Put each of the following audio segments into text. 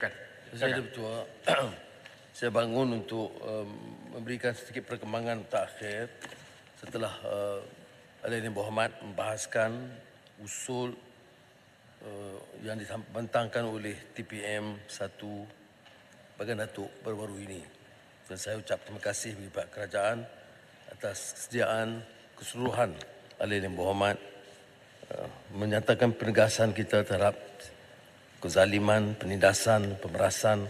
Saya Ketua, saya bangun untuk memberikan sedikit perkembangan takhir setelah Al-Ain Muhammad membahaskan usul yang dibentangkan oleh TPM 1 Bagan Datuk baru-baru ini. Dan saya ucap terima kasih bagi pihak kerajaan atas kesediaan keseluruhan Al-Ain Muhammad menyatakan penegasan kita terhadap kezaliman, penindasan, pemerasan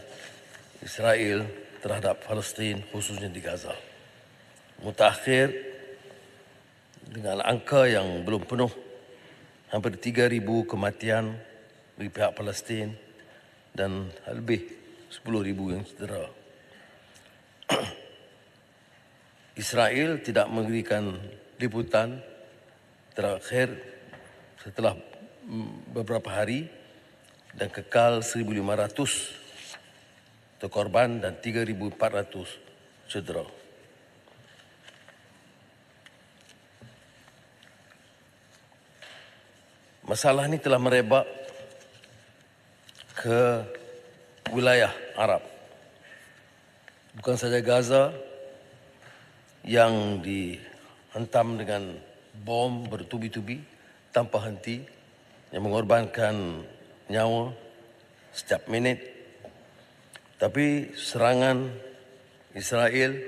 Israel terhadap Palestin, khususnya di Gaza. Mutakhir dengan angka yang belum penuh, hampir 3,000 kematian bagi pihak Palestin dan lebih 10,000 yang cedera. Israel tidak memberikan liputan terakhir setelah beberapa hari dan kekal 1,500 terkorban dan 3,400 cedera. Masalah ini telah merebak ke wilayah Arab. Bukan saja Gaza yang dihentam dengan bom bertubi-tubi tanpa henti yang mengorbankan nyawa setiap minit, tapi serangan Israel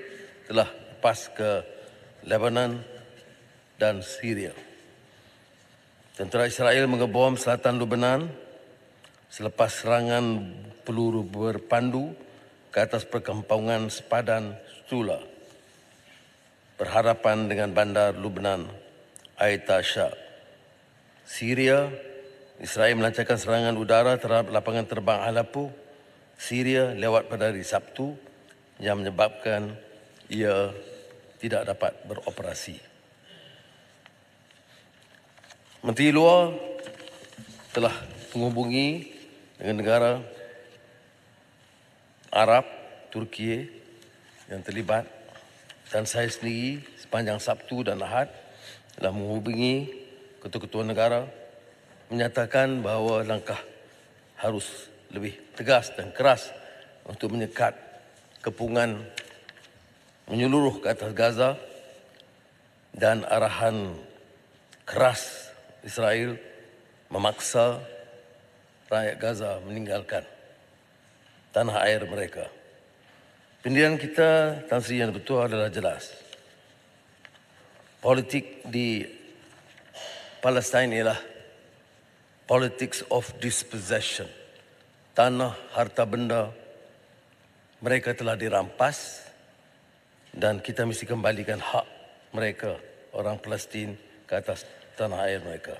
telah lepas ke Lebanon dan Syria. Tentera Israel mengebom selatan Lebanon selepas serangan peluru berpandu ke atas perkampungan sepadan Stula berhadapan dengan bandar Lebanon Aitasha. Syria, Israel melancarkan serangan udara terhadap lapangan terbang Aleppo, Syria lewat pada hari Sabtu yang menyebabkan ia tidak dapat beroperasi. Menteri Luar telah menghubungi dengan negara Arab, Turki yang terlibat, dan saya sendiri sepanjang Sabtu dan Ahad telah menghubungi ketua-ketua negara menyatakan bahawa langkah harus lebih tegas dan keras untuk menyekat kepungan menyeluruh ke atas Gaza dan arahan keras Israel memaksa rakyat Gaza meninggalkan tanah air mereka. Pendirian kita, Tan Sri Yang Betul adalah jelas. Politik di Palestin ialah politics of dispossession. Tanah, harta benda mereka telah dirampas dan kita mesti kembalikan hak mereka, orang Palestin, ke atas tanah air mereka.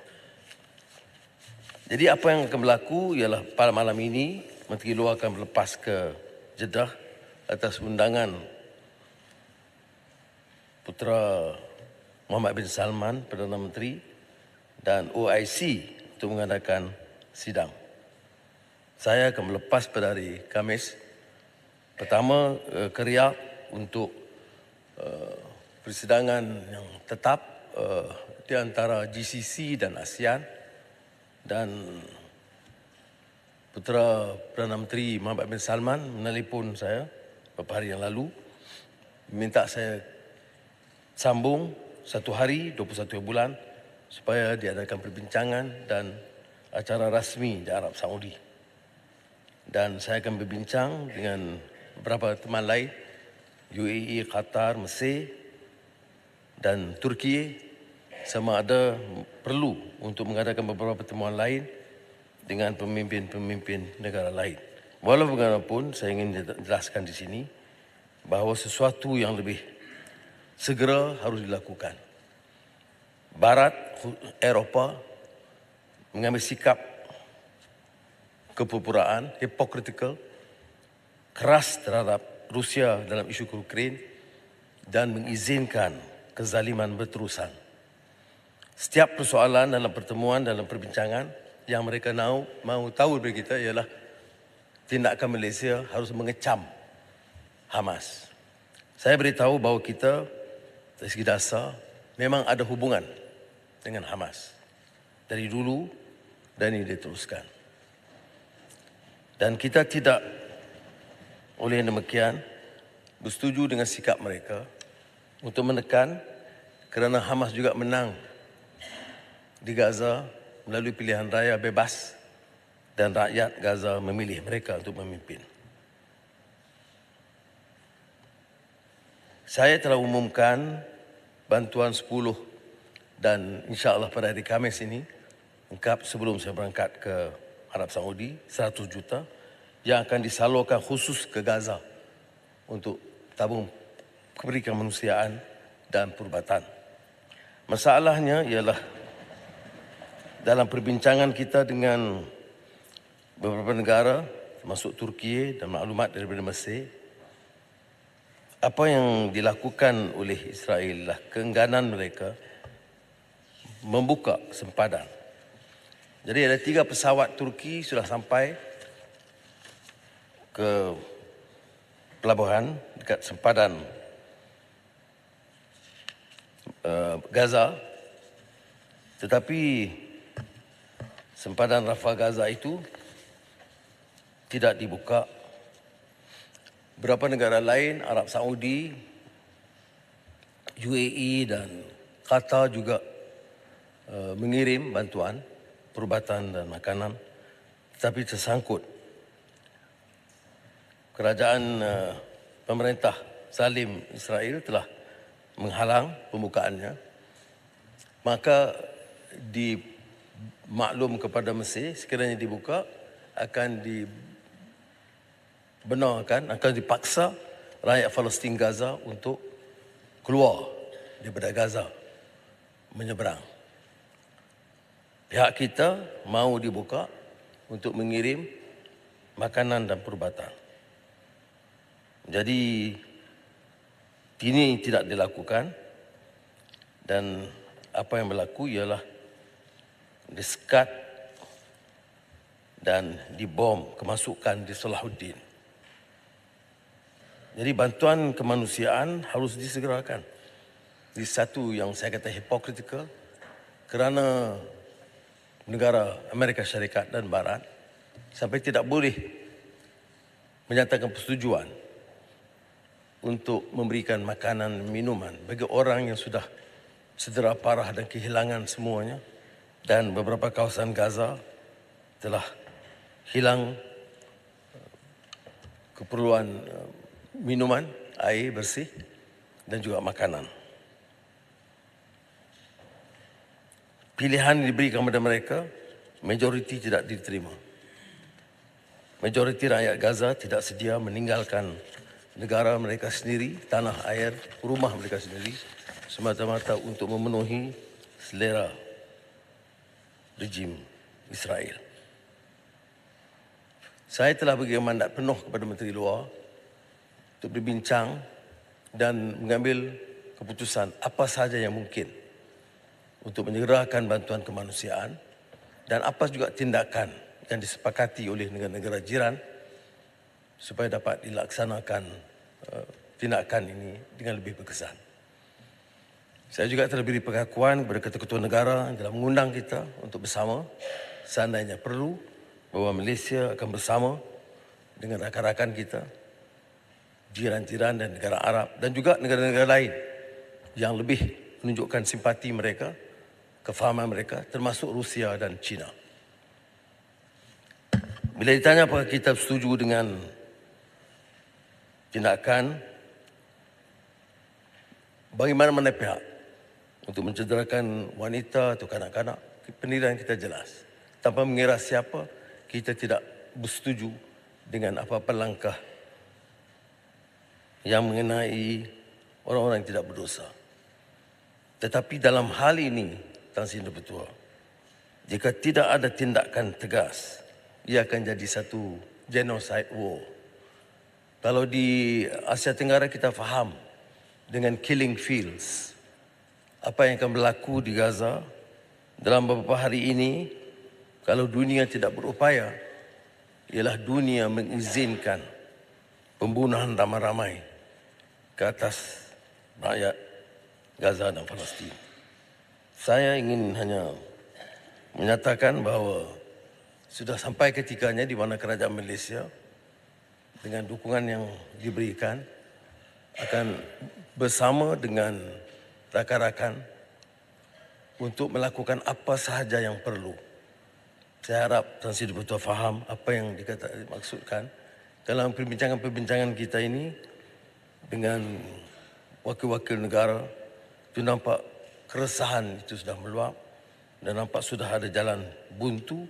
Jadi apa yang akan berlaku ialah pada malam ini Menteri Luar akan berlepas ke Jeddah atas undangan Putera Muhammad bin Salman, Perdana Menteri, dan OIC untuk mengadakan sidang. Saya akan melepas pada hari Khamis pertama ke Riyadh untuk persidangan yang tetap di antara GCC dan ASEAN, dan Putera Perdana Menteri Muhammad bin Salman menelpon saya beberapa hari yang lalu minta saya sambung 1 hari 21 bulan supaya diadakan perbincangan dan acara rasmi di Arab Saudi. Dan saya akan berbincang dengan beberapa teman lain, UAE, Qatar, Mesir dan Turki, sama ada perlu untuk mengadakan beberapa pertemuan lain dengan pemimpin-pemimpin negara lain. Walau bagaimanapun, saya ingin jelaskan di sini bahawa sesuatu yang lebih segera harus dilakukan. Barat, Eropah mengambil sikap kepupuraan, hypocritical, keras terhadap Rusia dalam isu Ukraine dan mengizinkan kezaliman berterusan. Setiap persoalan dalam pertemuan, dalam perbincangan yang mereka mahu tahu dari kita ialah tindakan Malaysia harus mengecam Hamas. Saya beritahu bahawa kita dari segi dasar memang ada hubungan dengan Hamas dari dulu dan ini diteruskan. Dan kita tidak oleh demikian bersetuju dengan sikap mereka untuk menekan kerana Hamas juga menang di Gaza melalui pilihan raya bebas dan rakyat Gaza memilih mereka untuk memimpin. Saya telah umumkan bantuan 10 dan insya-Allah pada hari Khamis ini lengkap sebelum saya berangkat ke Arab Saudi 100 juta yang akan disalurkan khusus ke Gaza untuk tabung kepentingan kemanusiaan dan perubatan. Masalahnya ialah dalam perbincangan kita dengan beberapa negara termasuk Turki dan maklumat daripada Mesir, apa yang dilakukan oleh Israel adalah keengganan mereka membuka sempadan. Jadi ada 3 pesawat Turki sudah sampai ke pelabuhan dekat sempadan Gaza, tetapi sempadan Rafah Gaza itu tidak dibuka. Beberapa negara lain, Arab Saudi, UAE dan Qatar juga mengirim bantuan perubatan dan makanan, tetapi tersangkut. Kerajaan pemerintah zalim Israel telah menghalang pembukaannya. Maka dimaklum kepada Mesir sekiranya dibuka akan dibenarkan, akan dipaksa rakyat Palestin Gaza untuk keluar daripada Gaza, menyeberang. Pihak kita mahu dibuka untuk mengirim makanan dan perubatan. Jadi ini tidak dilakukan dan apa yang berlaku ialah disekat dan dibom kemasukan di Salahuddin. Jadi bantuan kemanusiaan harus disegerakan. Ini satu yang saya kata hypocritical kerana negara Amerika Syarikat dan Barat sampai tidak boleh menyatakan persetujuan untuk memberikan makanan minuman bagi orang yang sudah cedera parah dan kehilangan semuanya, dan beberapa kawasan Gaza telah hilang keperluan minuman, air bersih dan juga makanan. Pilihan yang diberikan kepada mereka, majoriti tidak diterima. Majoriti rakyat Gaza tidak sedia meninggalkan negara mereka sendiri, tanah air, rumah mereka sendiri, semata-mata untuk memenuhi selera rejim Israel. Saya telah bagi mandat penuh kepada Menteri Luar untuk berbincang dan mengambil keputusan apa sahaja yang mungkin untuk menyegerakan bantuan kemanusiaan dan apa juga tindakan yang disepakati oleh negara-negara jiran supaya dapat dilaksanakan tindakan ini dengan lebih berkesan. Saya juga telah beri pengakuan kepada ketua-ketua negara yang telah mengundang kita untuk bersama seandainya perlu, bahawa Malaysia akan bersama dengan rakan-rakan kita, jiran-jiran dan negara Arab dan juga negara-negara lain yang lebih menunjukkan simpati mereka, kefahaman mereka, termasuk Rusia dan China. Bila ditanya apakah kita setuju dengan tindakan bagi mana-mana pihak untuk mencederakan wanita atau kanak-kanak, penilaian kita jelas. Tanpa mengira siapa, kita tidak bersetuju dengan apa-apa langkah yang mengenai orang-orang yang tidak berdosa. Tetapi dalam hal ini, Tan Sri Bertua, jika tidak ada tindakan tegas, ia akan jadi satu genocide war. Kalau di Asia Tenggara kita faham dengan killing fields, apa yang akan berlaku di Gaza dalam beberapa hari ini, kalau dunia tidak berupaya, ialah dunia mengizinkan pembunuhan ramai-ramai ke atas rakyat Gaza dan Palestin. Saya ingin hanya menyatakan bahawa sudah sampai ketikanya di mana kerajaan Malaysia dengan dukungan yang diberikan akan bersama dengan rakan-rakan untuk melakukan apa sahaja yang perlu. Saya harap Tan Sri betul faham apa yang dimaksudkan dalam perbincangan-perbincangan kita ini dengan wakil-wakil negara. Itu nampak keresahan itu sudah meluap dan nampak sudah ada jalan buntu,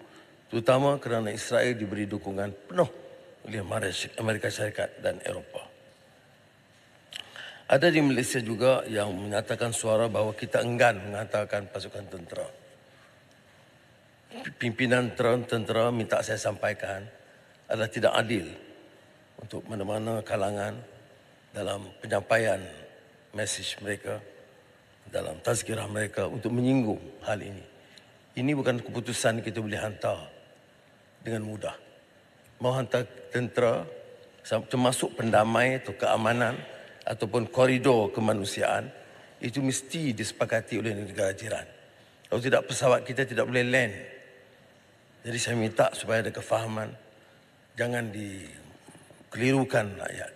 terutama kerana Israel diberi dukungan penuh oleh Amerika Syarikat dan Eropah. Ada di Malaysia juga yang menyatakan suara bahawa kita enggan menghantarkan pasukan tentera. Pimpinan tentera minta saya sampaikan adalah tidak adil untuk mana-mana kalangan dalam penyampaian mesej mereka, dalam tazkirah mereka untuk menyinggung hal ini. Ini bukan keputusan kita boleh hantar dengan mudah. Mau hantar tentera termasuk pendamai atau keamanan ataupun koridor kemanusiaan, itu mesti disepakati oleh negara jiran. Kalau tidak, pesawat kita tidak boleh land. Jadi saya minta supaya ada kefahaman, jangan dikelirukan rakyat.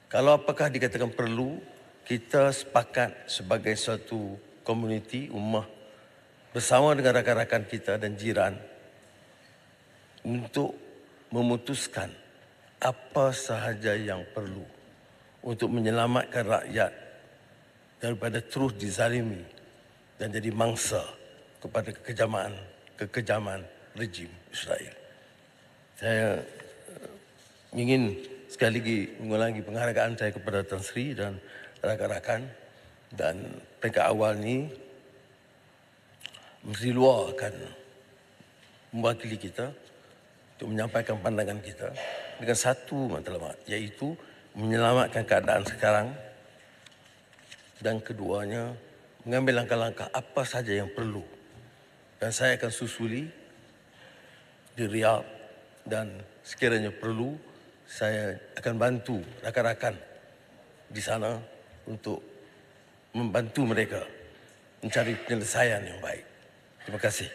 Kalau apakah dikatakan perlu, kita sepakat sebagai suatu komuniti, ummah, bersama dengan rakan-rakan kita dan jiran untuk memutuskan apa sahaja yang perlu untuk menyelamatkan rakyat daripada terus dizalimi dan jadi mangsa kepada kekejaman rejim Israel. Saya ingin sekali lagi mengulangi penghargaan saya kepada Tan Sri dan rakan-rakan, dan peringkat awal ni Menteri Luar akan mewakili kita untuk menyampaikan pandangan kita dengan satu matlamat, iaitu menyelamatkan keadaan sekarang, dan keduanya mengambil langkah-langkah apa saja yang perlu. Dan saya akan susuli di Riyadh, dan sekiranya perlu saya akan bantu rakan-rakan di sana untuk membantu mereka mencari penyelesaian yang baik. Terima kasih.